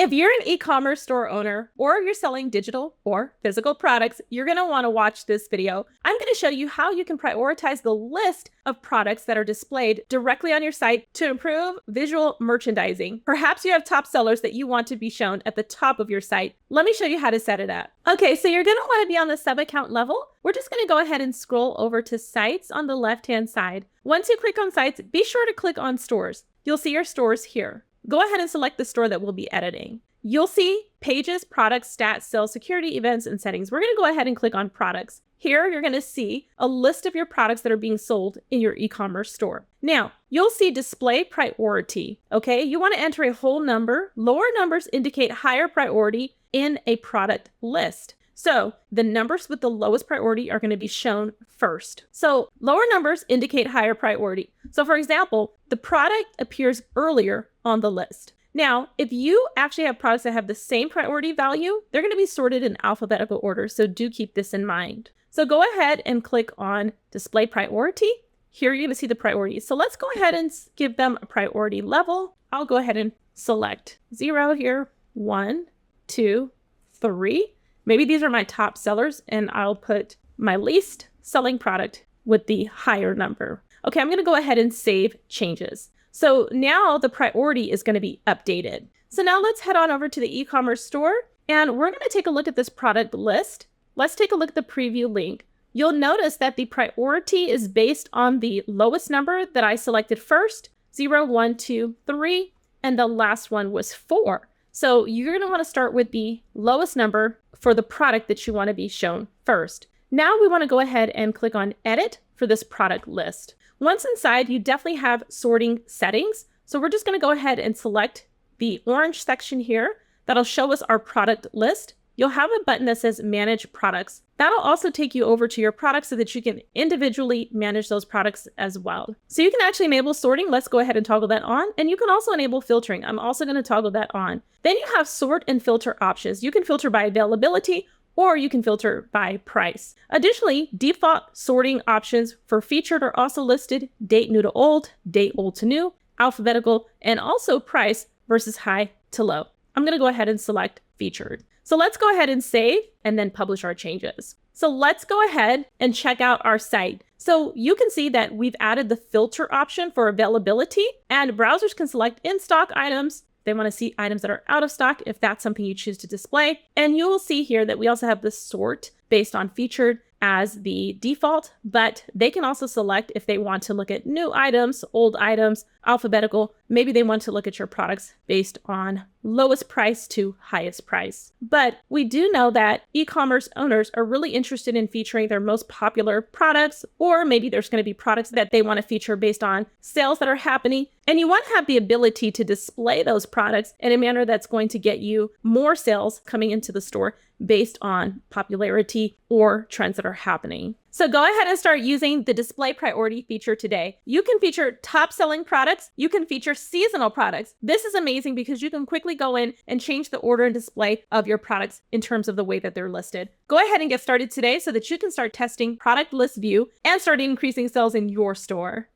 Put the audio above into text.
If you're an e-commerce store owner or you're selling digital or physical products, you're going to want to watch this video. I'm going to show you how you can prioritize the list of products that are displayed directly on your site to improve visual merchandising. Perhaps you have top sellers that you want to be shown at the top of your site. Let me show you how to set it up. Okay, so you're going to want to be on the sub-account level. We're just going to go ahead and scroll over to Sites on the left-hand side. Once you click on Sites, be sure to click on Stores. You'll see your stores here. Go ahead and select the store that we'll be editing. You'll see Pages, Products, Stats, Sales, Security, Events, and Settings. We're going to go ahead and click on Products. Here, you're going to see a list of your products that are being sold in your e-commerce store. Now, you'll see Display Priority, okay? You want to enter a whole number. Lower numbers indicate higher priority in a product list. So the numbers with the lowest priority are going to be shown first. So lower numbers indicate higher priority. So for example, the product appears earlier on the list. Now, if you actually have products that have the same priority value, they're going to be sorted in alphabetical order. So do keep this in mind. So go ahead and click on Display Priority. Here you're going to see the priorities. So let's go ahead and give them a priority level. I'll go ahead and select 0 here, 1, 2, 3. Maybe these are my top sellers, and I'll put my least selling product with the higher number. Okay, I'm going to go ahead and save changes. So now the priority is going to be updated. So now let's head on over to the e-commerce store, and we're going to take a look at this product list. Let's take a look at the preview link. You'll notice that the priority is based on the lowest number that I selected first, 0, 1, 2, 3, and the last one was 4. So you're going to want to start with the lowest number for the product that you want to be shown first. Now we want to go ahead and click on Edit for this product list. Once inside, you definitely have sorting settings. So we're just going to go ahead and select the orange section here. That'll show us our product list. You'll have a button that says Manage Products. That'll also take you over to your products so that you can individually manage those products as well. So you can actually enable sorting. Let's go ahead and toggle that on. And you can also enable filtering. I'm also going to toggle that on. Then you have sort and filter options. You can filter by availability, or you can filter by price. Additionally, default sorting options for featured are also listed: date new to old, date old to new, alphabetical, and also price versus high to low. I'm going to go ahead and select featured. So let's go ahead and save and then publish our changes. So let's go ahead and check out our site. So you can see that we've added the filter option for availability, and browsers can select in-stock items. They want to see items that are out of stock if that's something you choose to display. And you will see here that we also have the sort based on featured as the default, but they can also select if they want to look at new items, old items, alphabetical. Maybe they want to look at your products based on lowest price to highest price. But we do know that e-commerce owners are really interested in featuring their most popular products, or maybe there's going to be products that they want to feature based on sales that are happening. And you want to have the ability to display those products in a manner that's going to get you more sales coming into the store based on popularity or trends that are happening. So go ahead and start using the display priority feature today. You can feature top selling products. You can feature seasonal products. This is amazing because you can quickly go in and change the order and display of your products in terms of the way that they're listed. Go ahead and get started today so that you can start testing product list view and start increasing sales in your store.